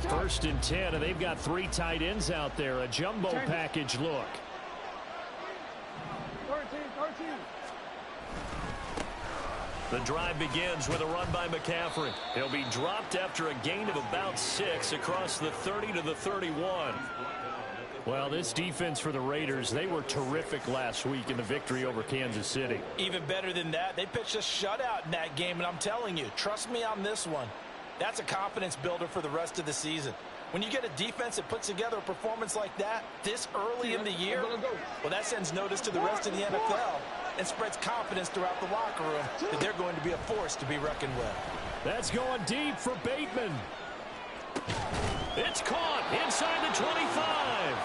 First and 10, and they've got 3 tight ends out there. A jumbo package look. The drive begins with a run by McCaffrey. He'll be dropped after a gain of about 6 across the 30 to the 31. Well, this defense for the Raiders, they were terrific last week in the victory over Kansas City. Even better than that, they pitched a shutout in that game, and I'm telling you, trust me on this one. That's a confidence builder for the rest of the season. When you get a defense that puts together a performance like that this early in the year, well, that sends notice to the rest of the NFL and spreads confidence throughout the locker room that they're going to be a force to be reckoned with. That's going deep for Bateman. It's caught inside the 25.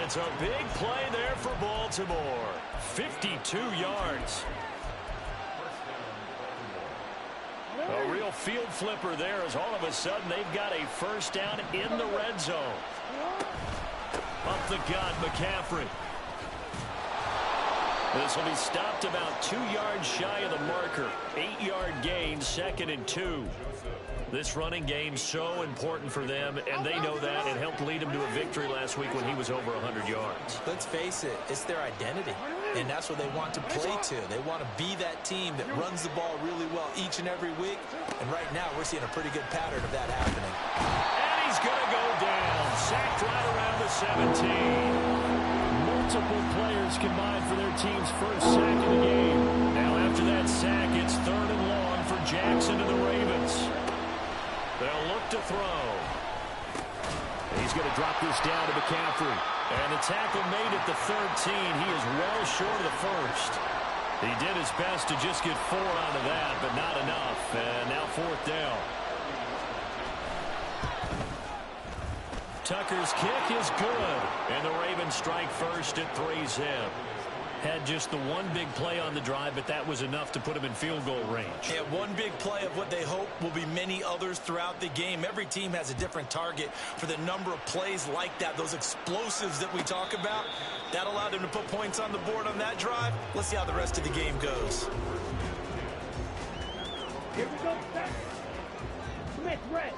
It's a big play there for Baltimore. 52 yards. A real field flipper there as all of a sudden they've got a first down in the red zone. Up the gut, McCaffrey. This will be stopped about 2 yards shy of the marker. 8-yard gain, 2nd and 2. This running game so important for them, and they know that. It helped lead them to a victory last week when he was over 100 yards. Let's face it, it's their identity, and that's what they want to play to. They want to be that team that runs the ball really well each and every week, and right now we're seeing a pretty good pattern of that happening. And he's going to go down, sacked right around the 17. Multiple players combined for their team's first sack of the game. Now after that sack, it's 3rd and long for Jackson and the Ravens. They'll look to throw. He's going to drop this down to McCaffrey. And the tackle made at the 13. He is well short of the first. He did his best to just get 4 out of that, but not enough. And now 4th down. Tucker's kick is good. And the Ravens strike first at 3-zip. Had just the one big play on the drive, but that was enough to put him in field goal range. Yeah, one big play of what they hope will be many others throughout the game. Every team has a different target for the number of plays like that, those explosives that we talk about. That allowed them to put points on the board on that drive. Let's see how the rest of the game goes. Here we go. Smith, rest.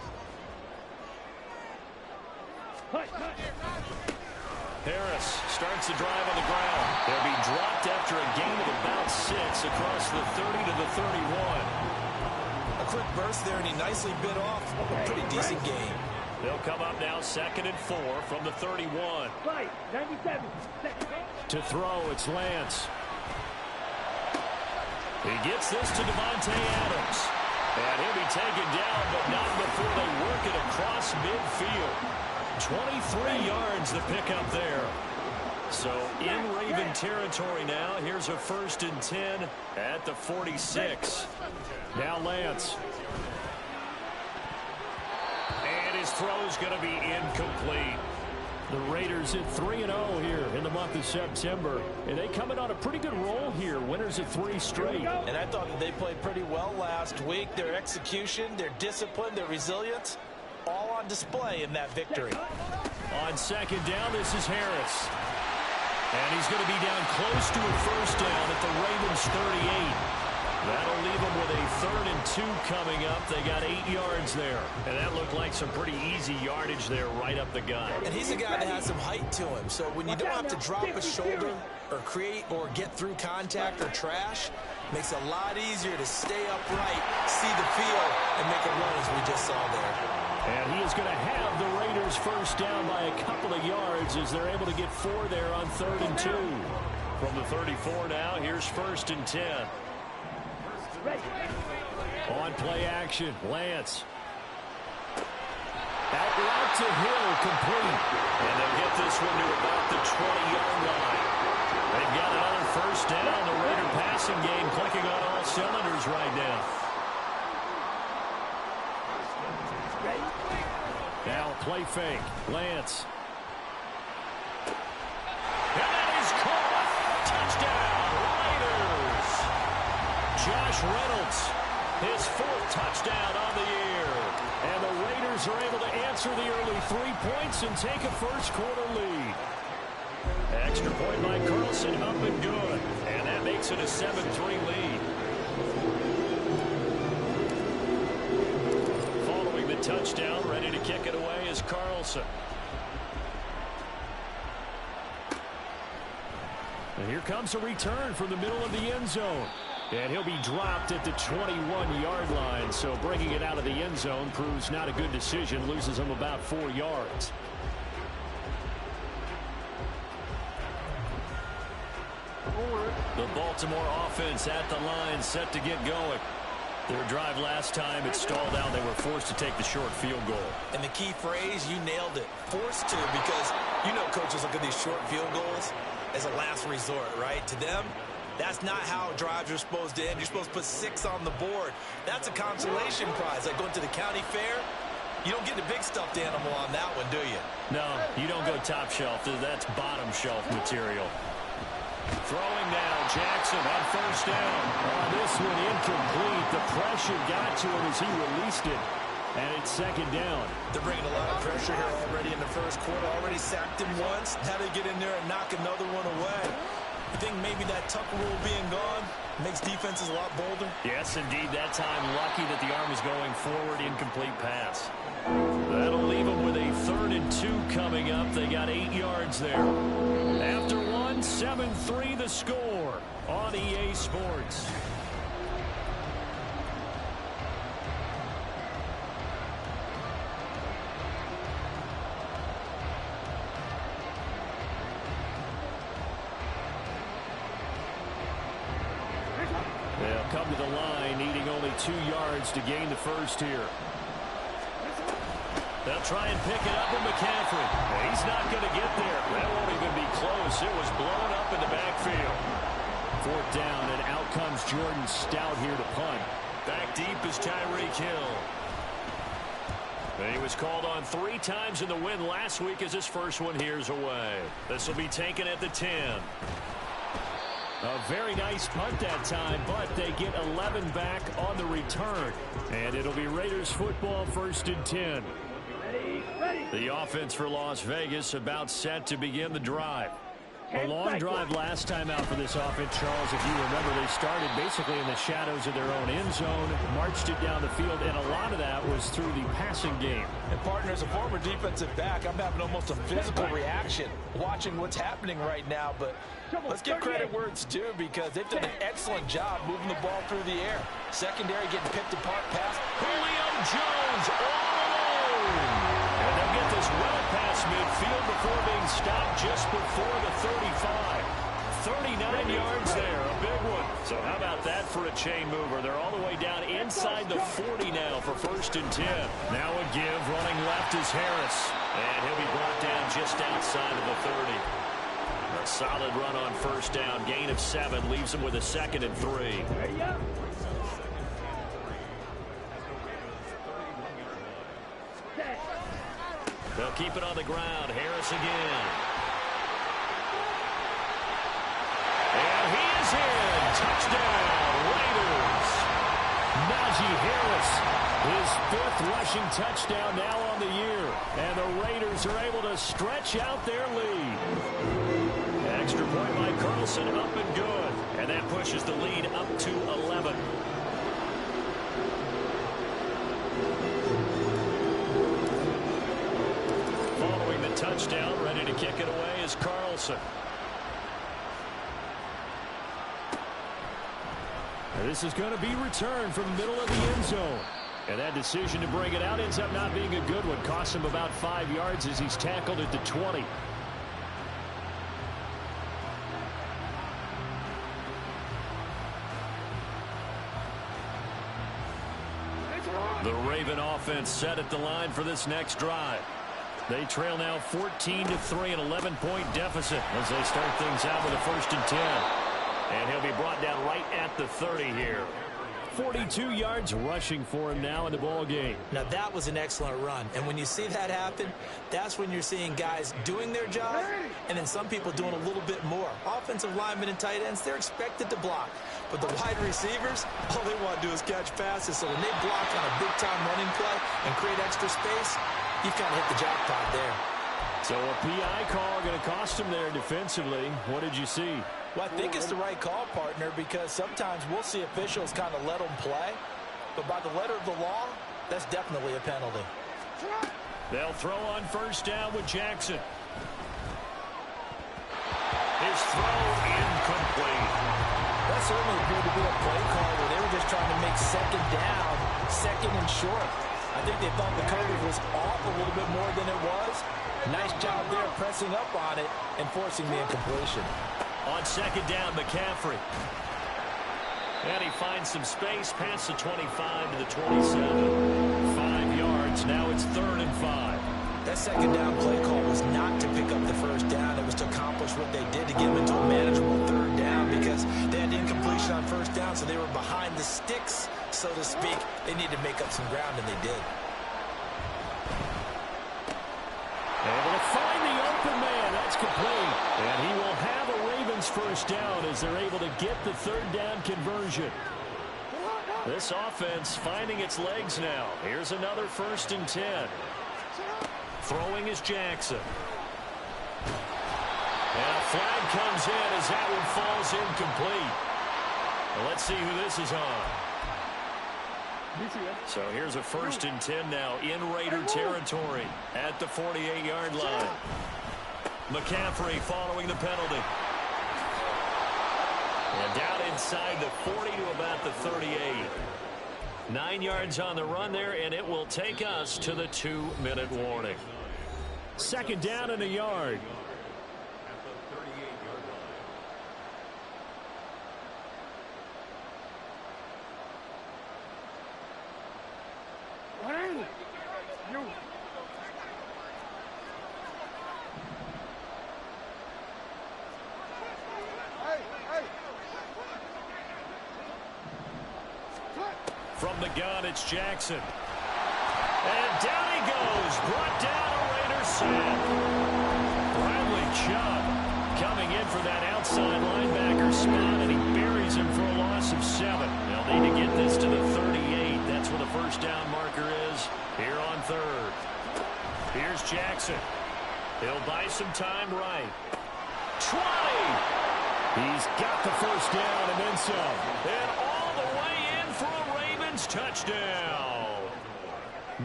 Harris starts the drive on the ground. They'll be dropped after a gain of about 6 across the 30 to the 31. A quick burst there, and he nicely bit off a pretty decent gain. They'll come up now 2nd and 4 from the 31. 97. To throw, it's Lance. He gets this to Devontae Adams. And he'll be taken down, but not before they work it across midfield. 23 yards the pickup there. So in Raven territory now. Here's a 1st and 10 at the 46. Now Lance. And his throw's going to be incomplete. The Raiders at 3-0 here in the month of September. And they come in on a pretty good roll here. Winners of 3 straight. And I thought that they played pretty well last week. Their execution, their discipline, their resilience, all on display in that victory. On 2nd down, this is Harris. And he's going to be down close to a first down at the Ravens 38. That'll leave them with a 3rd and 2 coming up. They got 8 yards there. And that looked like some pretty easy yardage there right up the gut. And he's a guy that has some height to him. So when you don't have to drop a shoulder or create or get through contact or trash, makes it a lot easier to stay upright, see the field, and make a run as we just saw there. And he is going to have the Raiders first down by a couple of yards as they're able to get 4 there on 3rd and 2. From the 34 now, here's 1st and 10. On play action, Lance. Out route to Hill, complete. And they'll get this one to about the 20-yard line. They've got another first down. The Raider passing game clicking on all cylinders right now. Now play fake. Lance. And that is caught. Touchdown, Raiders. Josh Reynolds, his 4th touchdown on the year. And the Raiders are able to answer the early 3 points and take a first-quarter lead. Extra point by Carlson, up and good. And that makes it a 7-3 lead. touchdown. Ready to kick it away is Carlson. And here comes a return from the middle of the end zone. And he'll be dropped at the 21-yard line. So bringing it out of the end zone proves not a good decision. Loses him about 4 yards. The Baltimore offense at the line, set to get going. Their drive last time, it stalled out. They were forced to take the short field goal. And the key phrase, you nailed it. Forced to, because you know coaches look at these short field goals as a last resort, right? To them, that's not how drives are supposed to end. You're supposed to put 6 on the board. That's a consolation prize. Like going to the county fair, you don't get the big stuffed animal on that one, do you? No, you don't go top shelf. That's bottom shelf material. Throwing now, Jackson on first down. On this one, incomplete. The pressure got to him as he released it. And it's second down. They're bringing a lot of pressure here already in the first quarter. Already sacked him once. Had to get in there and knock another one away. You think maybe that tuck rule being gone makes defenses a lot bolder? Yes, indeed. That time, lucky that the arm is going forward. Incomplete pass. That'll leave them with a 3rd and 2 coming up. They got 8 yards there. After one, 7-3 the score on EA Sports. They'll come to the line, needing only 2 yards to gain the first here. They'll try and pick it up with McCaffrey. He's not going to get there. That won't even be close. It was blown up in the backfield. 4th down, and out comes Jordan Stout here to punt. Back deep is Tyreek Hill. And he was called on 3 times in the win last week as his first one here's away. This will be taken at the 10. A very nice punt that time, but they get 11 back on the return. And it'll be Raiders football, 1st and 10. The offense for Las Vegas about set to begin the drive. A long drive last time out for this offense, Charles. If you remember, they started basically in the shadows of their own end zone, marched it down the field, and a lot of that was through the passing game. And, partner, as a former defensive back, I'm having almost a physical reaction watching what's happening right now. But let's give credit where it's due, because they've done an excellent job moving the ball through the air. Secondary getting picked apart pass. Julio Jones all alone. And they'll get this well past midfield before being stopped just before the 35. 39 yards there, a big one. So how about that for a chain mover? They're all the way down inside the 40 now for 1st and 10. Now a give, running left is Harris. And he'll be brought down just outside of the 30. A solid run on 1st down, gain of 7, leaves him with a 2nd and 3. They'll keep it on the ground. Harris again. And he is in. Touchdown, Raiders. Najee Harris, his 5th rushing touchdown now on the year. And the Raiders are able to stretch out their lead. Extra point by Carlson, up and good. And that pushes the lead up to 11. Following the touchdown, ready to kick it away is Carlson. This is going to be returned from the middle of the end zone. And that decision to bring it out ends up not being a good one. Costs him about 5 yards as he's tackled at the 20. The Raven offense set at the line for this next drive. They trail now 14-3, an 11-point deficit as they start things out with a 1st and 10. And he'll be brought down right at the 30 here. 42 yards rushing for him now in the ball game. Now that was an excellent run, and when you see that happen, that's when you're seeing guys doing their job, and then some people doing a little bit more. Offensive linemen and tight ends, they're expected to block, but the wide receivers, all they want to do is catch passes. So when they block on a big-time running play and create extra space, you've kind of hit the jackpot there. So a PI call going to cost him there defensively. What did you see? Well, I think it's the right call, partner, because sometimes we'll see officials kind of let them play. But by the letter of the law, That's definitely a penalty. They'll throw on first down with Jackson. His throw incomplete. That certainly appeared to be a play call where they were just trying to make second down, second and short. I think they thought the coverage was off a little bit more than it was. Nice job there pressing up on it and forcing the incompletion. On second down, McCaffrey. And he finds some space past the 25 to the 27. 5 yards. Now it's 3rd and 5. That second down play call was not to pick up the first down. It was to accomplish what they did to get them into a manageable 3rd down because they had incompletion on first down, so they were behind the sticks, so to speak. They needed to make up some ground, and they did. Able to find the open man. That's complete. And he will have a Ravens first down as they're able to get the 3rd down conversion. This offense finding its legs now. Here's another 1st and 10. Throwing is Jackson. And a flag comes in as that one falls incomplete. Well, let's see who this is on. So here's a 1st and 10 now in Raider territory at the 48-yard line. McCaffrey following the penalty. And down inside the 40 to about the 38. 9 yards on the run there, and it will take us to the 2-minute warning. 2nd down and a yard. From the gun, it's Jackson. And down he goes. Brought down a Raider sack. Bradley Chubb coming in for that outside linebacker spot, and he buries him for a loss of 7. They'll need to get this to the 38. That's where the first down marker is here on 3rd. Here's Jackson. He'll buy some time right. 20. He's got the first down and then some. And all the way in for a Ravens touchdown.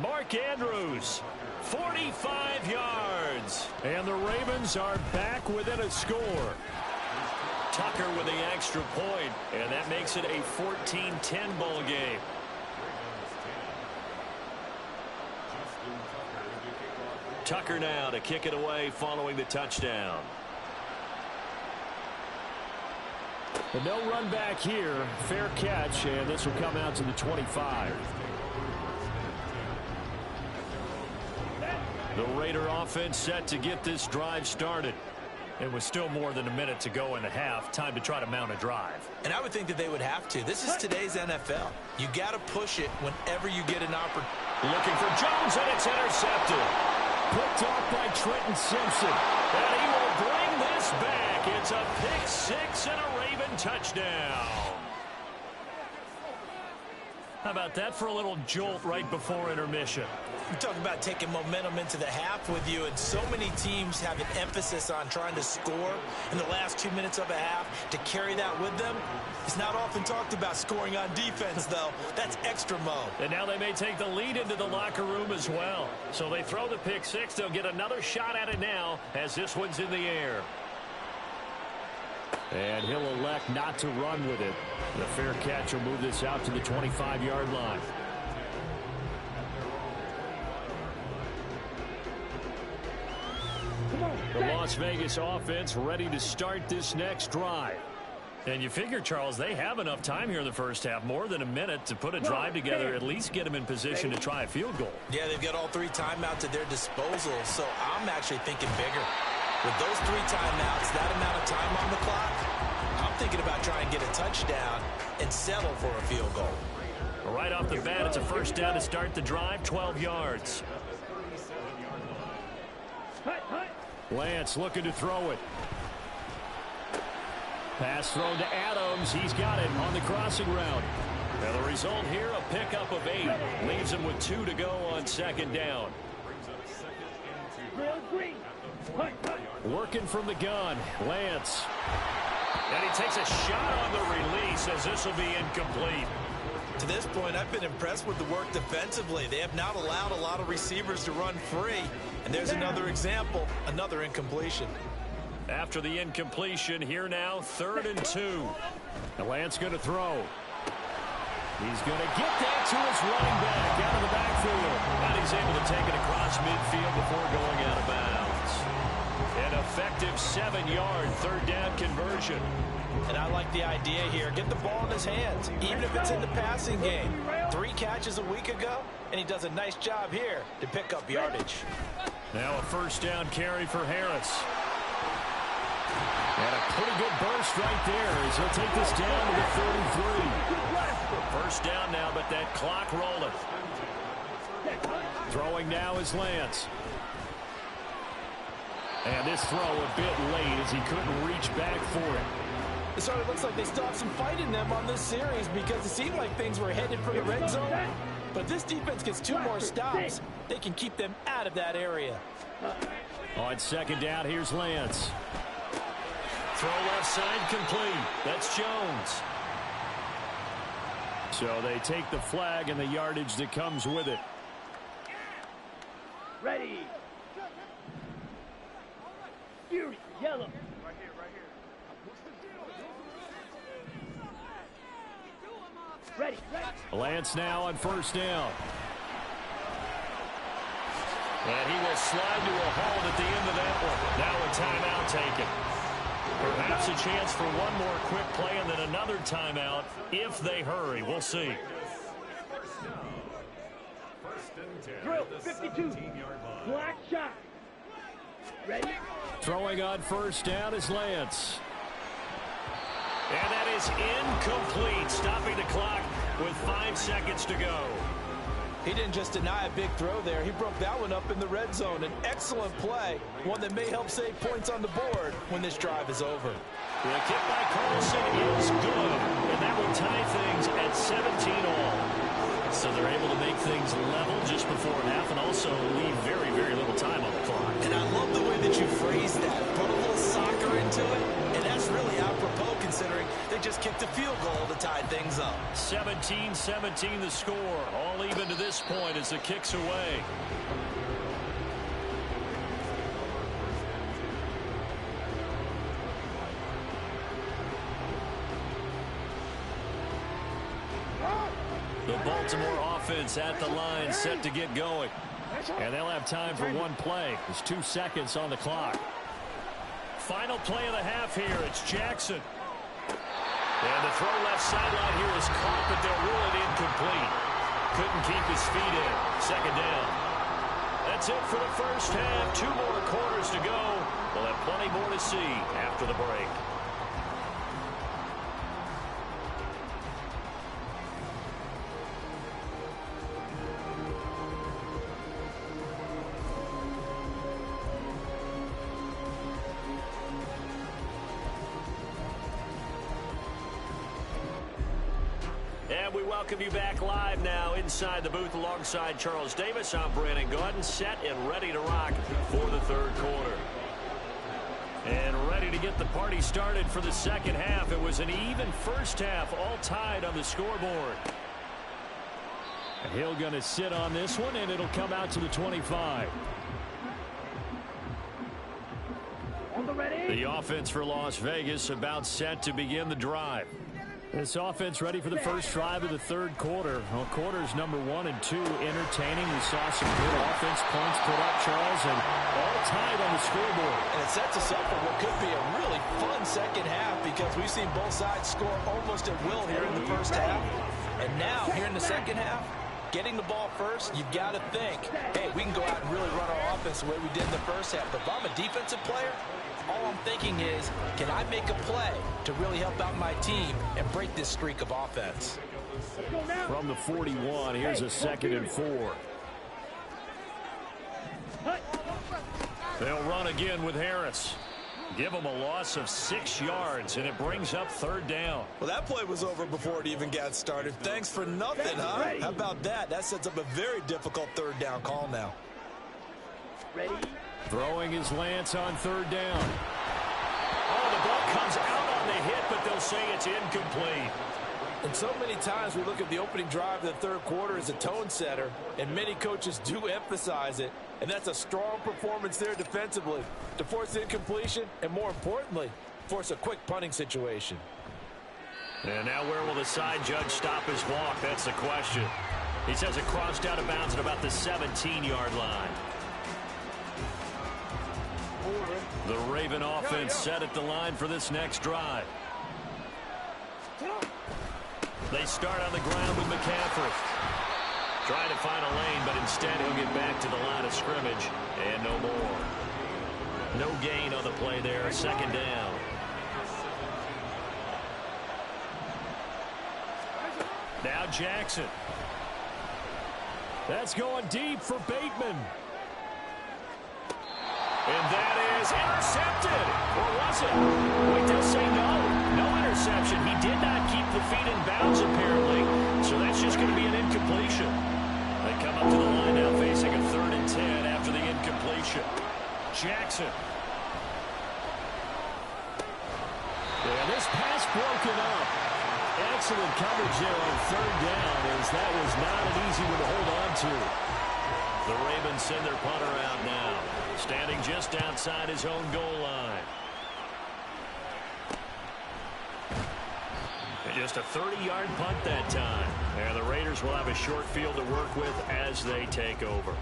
Mark Andrews, 45 yards. And the Ravens are back within a score. Tucker with the extra point, and that makes it a 14-10 ball game. Tucker now to kick it away following the touchdown. But no run back here. Fair catch, and this will come out to the 25. The Raider offense set to get this drive started. It was still more than a minute to go in the half. Time to try to mount a drive. And I would think that they would have to. This is today's NFL. You got to push it whenever you get an opportunity. Looking for Jones, and it's intercepted. Picked off by Trenton Simpson. And he will bring this back. It's a pick 6 and a Raven touchdown. How about that for a little jolt right before intermission? We talk about taking momentum into the half with you, and so many teams have an emphasis on trying to score in the last 2 minutes of a half. To carry that with them, it's not often talked about scoring on defense, though. That's extra mo. And now they may take the lead into the locker room as well. So they throw the pick 6. They'll get another shot at it now as this one's in the air. And he'll elect not to run with it. The fair catch will move this out to the 25-yard line. The Las Vegas offense ready to start this next drive. And you figure, Charles, they have enough time here in the first half, more than a minute, to put a drive together, at least get them in position to try a field goal. Yeah, they've got all 3 timeouts at their disposal, so I'm actually thinking bigger. With those 3 timeouts, that amount of time on the clock, I'm thinking about trying to get a touchdown and settle for a field goal. Right off the bat, it's a first down to start the drive, 12 yards. Lance looking to throw it. Pass thrown to Adams. He's got it on the crossing route. And the result here, a pickup of 8. Leaves him with 2 to go on second down. Working from the gun, Lance. And he takes a shot on the release as this will be incomplete. To this point, I've been impressed with the work defensively. They have not allowed a lot of receivers to run free. And there's another example, another incompletion. After the incompletion, here now, 3rd and 2. The Lance going to throw. He's going to get that to his running back out of the backfield. And he's able to take it across midfield before going out of bounds. An effective 7-yard 3rd down conversion. And I like the idea here. Get the ball in his hands, even if it's in the passing game. 3 catches a week ago, and he does a nice job here to pick up yardage. Now a 1st down carry for Harris. And a pretty good burst right there as he'll take this down to the 33. 1st down now, but that clock rolling. Throwing now is Lance. And this throw a bit late as he couldn't reach back for it. It sort of looks like they still have some fight in them on this series because it seemed like things were headed for the red zone. But this defense gets 2 more stops. They can keep them out of that area. On 2nd down, here's Lance. Throw left side complete. That's Jones. So they take the flag and the yardage that comes with it. Ready. Fury, yellow. Ready. Lance now on 1st down. And he will slide to a hold at the end of that one. Now a timeout taken. Perhaps a chance for one more quick play and then another timeout if they hurry. We'll see. Drill, 52. Black shot. Ready. Throwing on 1st down is Lance. And that is incomplete, stopping the clock with 5 seconds to go. He didn't just deny a big throw there. He broke that one up in the red zone. An excellent play, one that may help save points on the board when this drive is over. The kick by Carlson is good, and that will tie things at 17 all. So they're able to make things level just before half and also leave very, very little time on the clock. And I love the way that you phrase that. Put a little soccer into it, and that's really apropos considering they just kicked a field goal to tie things up. 17-17 the score. All even to this point as the kick's away. The Baltimore offense at the line, set to get going. And they'll have time for one play. There's 2 seconds on the clock. Final play of the half here. It's Jackson. And the throw left sideline here is caught, but they'll rule it incomplete. Couldn't keep his feet in. 2nd down. That's it for the 1st half. 2 more quarters to go. We'll have plenty more to see after the break. And we welcome you back live now inside the booth alongside Charles Davis. I'm Brandon Gaudin, set and ready to rock for the 3rd quarter. And ready to get the party started for the 2nd half. It was an even 1st half, all tied on the scoreboard. Hill going to sit on this one, and it'll come out to the 25. On the ready. The offense for Las Vegas about set to begin the drive. This offense ready for the first drive of the 3rd quarter. Well, quarters number 1 and 2 entertaining. We saw some good offense points put up, Charles, and all tied on the scoreboard. And it sets us up for what could be a really fun 2nd half because we've seen both sides score almost at will here in the 1st half. And now, here in the 2nd half, getting the ball first, you've got to think, hey, we can go out and really run our offense the way we did in the 1st half. But if I'm a defensive player, all I'm thinking is, can I make a play to really help out my team and break this streak of offense? From the 41, here's a 2nd and 4. They'll run again with Harris. Give them a loss of 6 yards, and it brings up 3rd down. Well, that play was over before it even got started. Thanks for nothing, huh? How about that? That sets up a very difficult 3rd down call now. Ready. Throwing his Lance on 3rd down. Oh, the ball comes out on the hit, but they'll say it's incomplete. And so many times we look at the opening drive of the third quarter as a tone setter, and many coaches do emphasize it. And that's a strong performance there defensively to force incompletion and, more importantly, force a quick punting situation. And now where will the side judge stop his walk? That's the question. He says it crossed out of bounds at about the 17-yard line. The Raven offense set at the line for this next drive. They start on the ground with McCaffrey. Trying to find a lane, but instead he'll get back to the line of scrimmage. And no more. No gain on the play there. Second down. Now Jackson. That's going deep for Bateman. And that is intercepted. Or was it? Wait, they'll say no. No interception. He did not keep the feet in bounds, apparently. So that's just going to be an incompletion. They come up to the line now facing a 3rd and 10 after the incompletion. Jackson. And this pass broken up. Excellent coverage there on 3rd down, as that was not an easy one to hold on to. The Ravens send their punter out now, standing just outside his own goal line. And just a 30-yard punt that time. And the Raiders will have a short field to work with as they take over.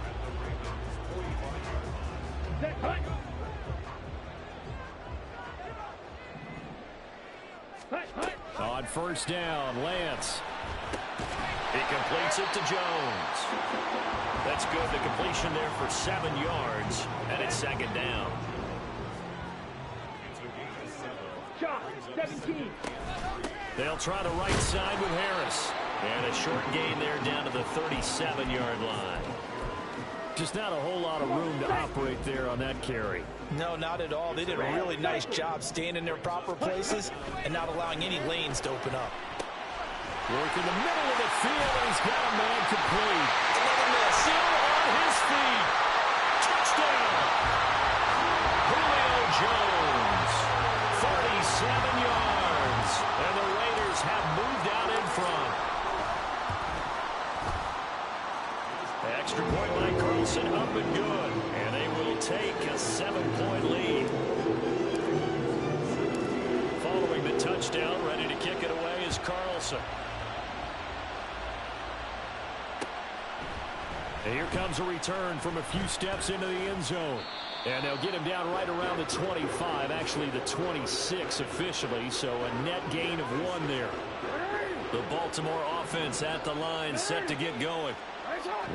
On 1st down, Lance. He completes it to Jones. That's good. The completion there for 7 yards, and it's 2nd down. Shot, 17. They'll try the right side with Harris. And a short gain there down to the 37-yard line. Just not a whole lot of room to operate there on that carry. No, not at all. They did a really nice job staying in their proper places and not allowing any lanes to open up. Work in the middle of the field, and he's got a man complete. Another miss. Still on his feet. Touchdown. Julio Jones. 47 yards. And the Raiders have moved out in front. Extra point by Carlson, up and good. And they will take a 7-point lead. Following the touchdown, ready to kick it away is Carlson. And here comes a return from a few steps into the end zone. And they'll get him down right around the 25, actually the 26 officially, so a net gain of 1 there. The Baltimore offense at the line, set to get going.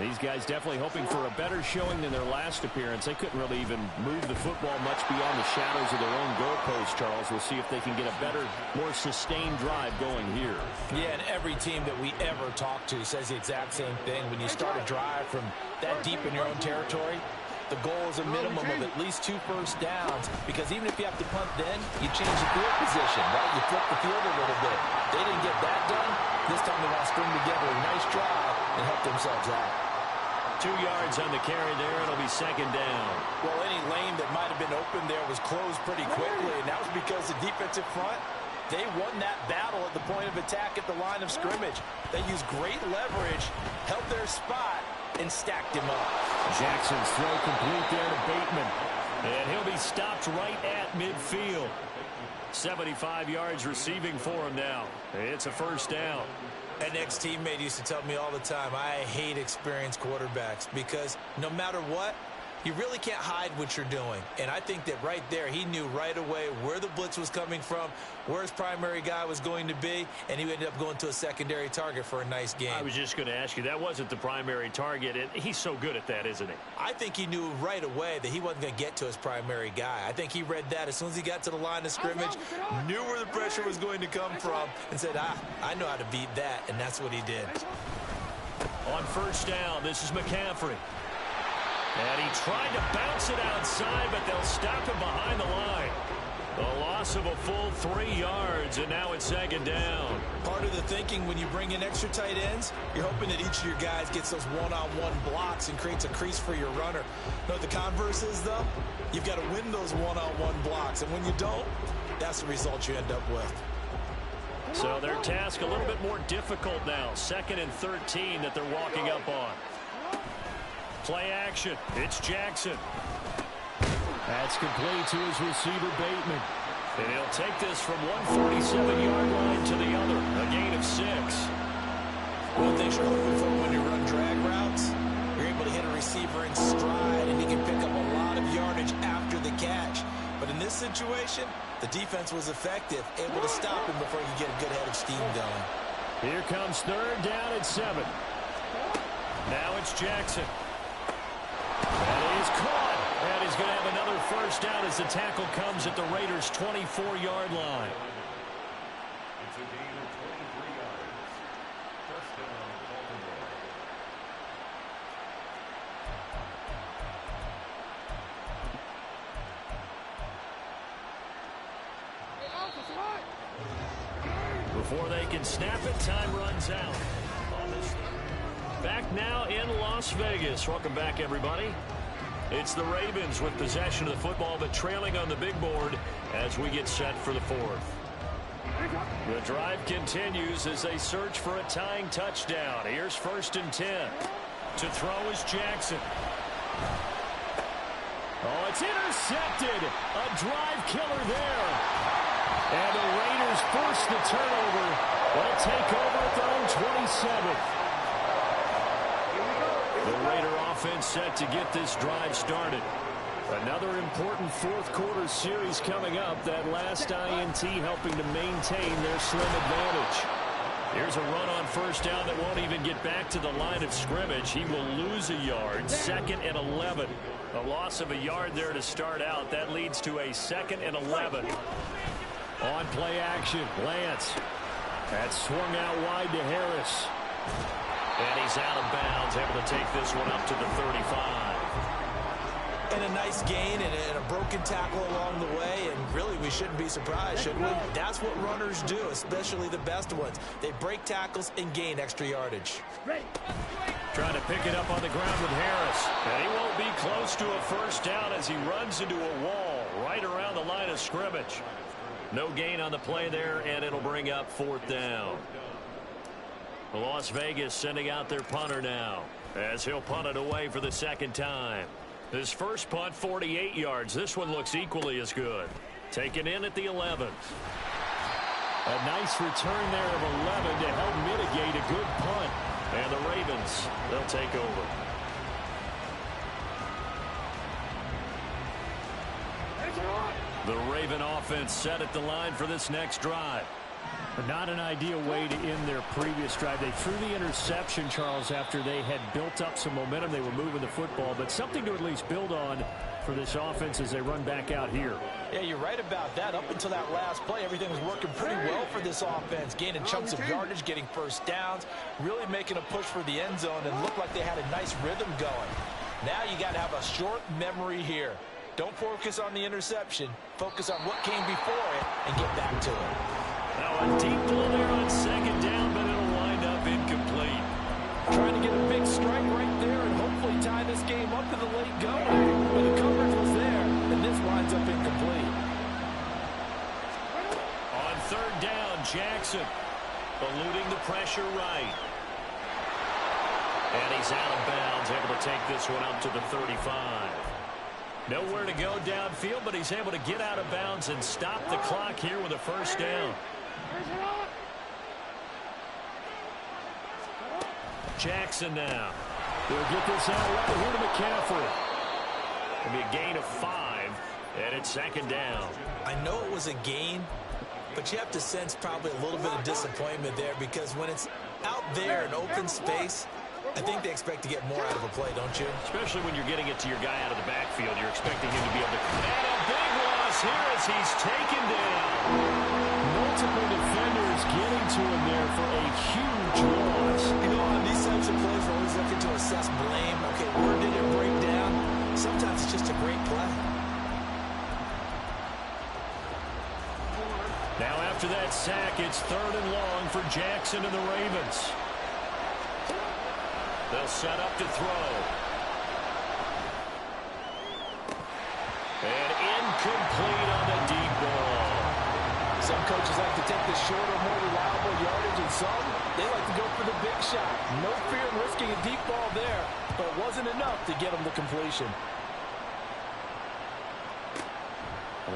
These guys definitely hoping for a better showing than their last appearance. They couldn't really even move the football much beyond the shadows of their own goalpost, Charles. We'll see if they can get a better, more sustained drive going here. Yeah, and every team that we ever talk to says the exact same thing. When you start a drive from that deep in your own territory, the goal is a minimum of at least 2 first downs, because even if you have to punt then, you change the field position, right? You flip the field a little bit. They didn't get that done. This time they want to string together a nice drive and help themselves out. 2 yards on the carry there. It'll be 2nd down. Well, any lane that might have been open there was closed pretty quickly, and that was because the defensive front, they won that battle at the point of attack at the line of scrimmage. They used great leverage, held their spot, and stacked him up. Jackson's throw complete there to Bateman. And he'll be stopped right at midfield. 75 yards receiving for him now. It's a 1st down. An ex-teammate used to tell me all the time, I hate experienced quarterbacks because no matter what, you really can't hide what you're doing. And I think that right there, he knew right away where the blitz was coming from, where his primary guy was going to be, and he ended up going to a secondary target for a nice game. I was just going to ask you, that wasn't the primary target, and he's so good at that, isn't he? I think he knew right away that he wasn't going to get to his primary guy. I think he read that as soon as he got to the line of scrimmage, knew where the pressure was going to come from, and said, I know how to beat that, and that's what he did. On 1st down, this is McCaffrey. And he tried to bounce it outside, but they'll stop him behind the line. The loss of a full 3 yards, and now it's 2nd down. Part of the thinking when you bring in extra tight ends, you're hoping that each of your guys gets those one-on-one blocks and creates a crease for your runner. You know what the converse is, though? You've got to win those one-on-one blocks, and when you don't, that's the result you end up with. So their task a little bit more difficult now. 2nd and 13 that they're walking up on. Play action. It's Jackson. That's complete to his receiver, Bateman. And he'll take this from 147-yard line to the other. A gain of 6. One thing you're hoping for when you run drag routes, you're able to hit a receiver in stride, and he can pick up a lot of yardage after the catch. But in this situation, the defense was effective, able to stop him before he could get a good head of steam going. Here comes 3rd down and 7. Now it's Jackson. And he's caught. And he's going to have another 1st down as the tackle comes at the Raiders' 24-yard line. It's a gain of 23 yards. Touchdown, Baltimore. Before they can snap it, time runs out. Back now in Las Vegas. Welcome back, everybody. It's the Ravens with possession of the football, but trailing on the big board as we get set for the 4th. The drive continues as they search for a tying touchdown. Here's 1st and 10. To throw is Jackson. Oh, it's intercepted. A drive killer there. And the Raiders force the turnover. They'll take over at their own 27. The Raider offense set to get this drive started. Another important 4th quarter series coming up. That last INT helping to maintain their slim advantage. Here's a run on 1st down that won't even get back to the line of scrimmage. He will lose a yard. 2nd and 11. A loss of a yard there to start out. That leads to a 2nd and 11. On play action, Lance. That's swung out wide to Harris. And he's out of bounds, able to take this one up to the 35. And a nice gain and a broken tackle along the way, and really we shouldn't be surprised, should we? That's what runners do, especially the best ones. They break tackles and gain extra yardage. Trying to pick it up on the ground with Harris. And he won't be close to a 1st down as he runs into a wall right around the line of scrimmage. No gain on the play there, and it'll bring up 4th down. Las Vegas sending out their punter now as he'll punt it away for the 2nd time. His first punt, 48 yards. This one looks equally as good. Taken in at the 11th. A nice return there of 11 to help mitigate a good punt. And the Ravens, they'll take over. The Raven offense set at the line for this next drive. But not an ideal way to end their previous drive. They threw the interception, Charles, after they had built up some momentum. They were moving the football, but something to at least build on for this offense as they run back out here. Yeah, you're right about that. Up until that last play, everything was working pretty well for this offense. Gaining chunks of yardage, getting 1st downs, really making a push for the end zone, and looked like they had a nice rhythm going. Now you got to have a short memory here. Don't focus on the interception. Focus on what came before it and get back to it. Now a deep ball there on 2nd down, but it'll wind up incomplete. Trying to get a big strike right there and hopefully tie this game up to the late going. But the coverage was there, and this winds up incomplete. On 3rd down, Jackson eluding the pressure right. And he's out of bounds, able to take this one up to the 35. Nowhere to go downfield, but he's able to get out of bounds and stop the clock here with a 1st down. Jackson now. They'll get this out right here to McCaffrey. It'll be a gain of 5, and it's 2nd down. I know it was a gain, but you have to sense probably a little bit of disappointment there because when it's out there in open space, I think they expect to get more out of a play, don't you? Especially when you're getting it to your guy out of the backfield. You're expecting him to be able to... And a big loss here as he's taken down. Multiple defenders getting to him there for a huge loss. You know, on these types of plays, we're always looking to assess blame. Okay, where did it break down? Sometimes it's just a great play. Now after that sack, it's 3rd and long for Jackson and the Ravens. They'll set up to throw. And incomplete on the deep ball. Some coaches like to to take the shorter, more reliable yardage, and some, they like to go for the big shot. No fear in risking a deep ball there, but it wasn't enough to get them the completion.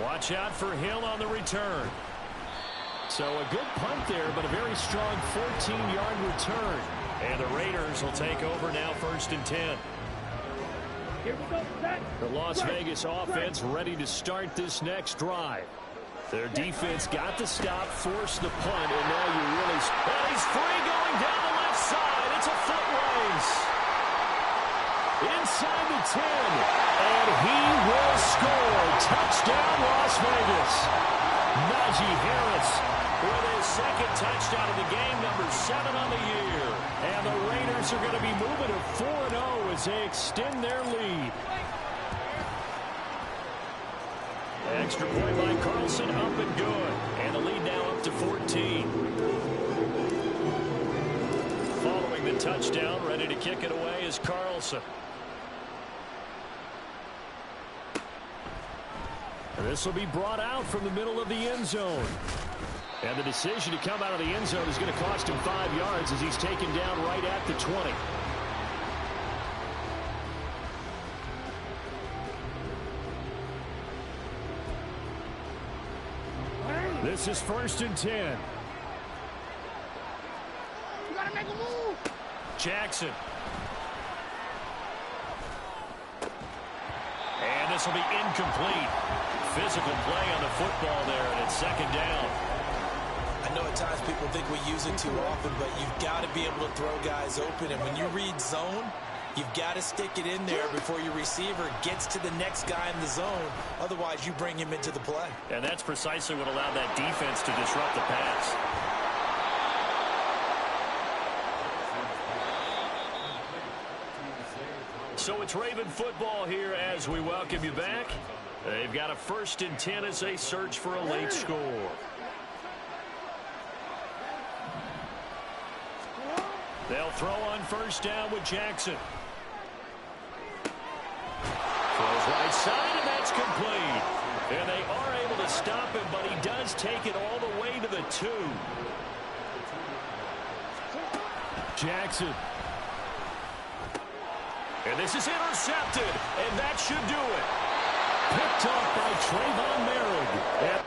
Watch out for Hill on the return. So a good punt there, but a very strong 14-yard return. And the Raiders will take over now, 1st and 10. Here we go. Set. The Las Vegas offense ready to start this next drive. Their defense got the stop, forced the punt, and now you really... And he's free going down the left side. It's a foot race. Inside the 10. And he will score. Touchdown, Las Vegas. Najee Harris with his second touchdown of the game, number 7 on the year. And the Raiders are going to be moving to 4-0 as they extend their lead. Extra point by Carlson, up and good. And the lead now up to 14. Following the touchdown, ready to kick it away is Carlson. And this will be brought out from the middle of the end zone. And the decision to come out of the end zone is going to cost him 5 yards as he's taken down right at the 20. This is 1st and 10. You gotta make a move. Jackson. And this will be incomplete. Physical play on the football there, and it's 2nd down. I know at times people think we use it too often, but you've got to be able to throw guys open. And when you read zone, you've got to stick it in there before your receiver gets to the next guy in the zone. Otherwise, you bring him into the play. And that's precisely what allowed that defense to disrupt the pass. So it's Raven football here as we welcome you back. They've got a 1st and 10 as they search for a late score. They'll throw on 1st down with Jackson. Throws right side, and that's complete. And they are able to stop him, but he does take it all the way to the 2. Jackson. And this is intercepted, and that should do it. Picked off by Trayvon Merrick.